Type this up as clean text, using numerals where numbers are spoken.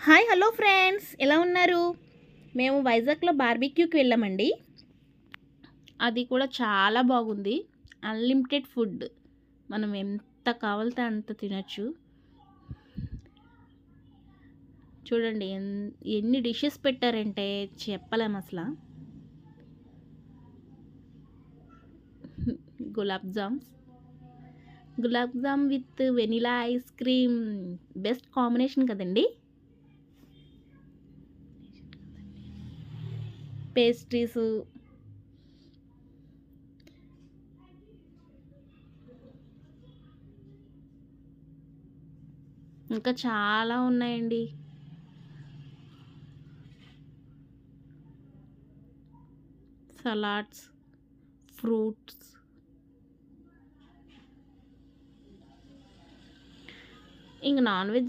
Hi hello friends, ఎలా ఉన్నారు? మేము వైజాగ్లో బార్బిక్యూకి వెళ్ళామండి. అది కూడా చాలా బాగుంది. అన్లిమిటెడ్ ఫుడ్, మనం ఎంత కావాలితే అంత తినచ్చు. చూడండి ఎన్ని డిషెస్ పెట్టారంటే చెప్పలేం అసలు. Gulab jam with vanilla ice cream, best combination కదండి. పేస్ట్రీస్, ఇంకా చాలా ఉన్నాయండి. సలాడ్స్, ఫ్రూట్స్, ఇంక నాన్ వెజ్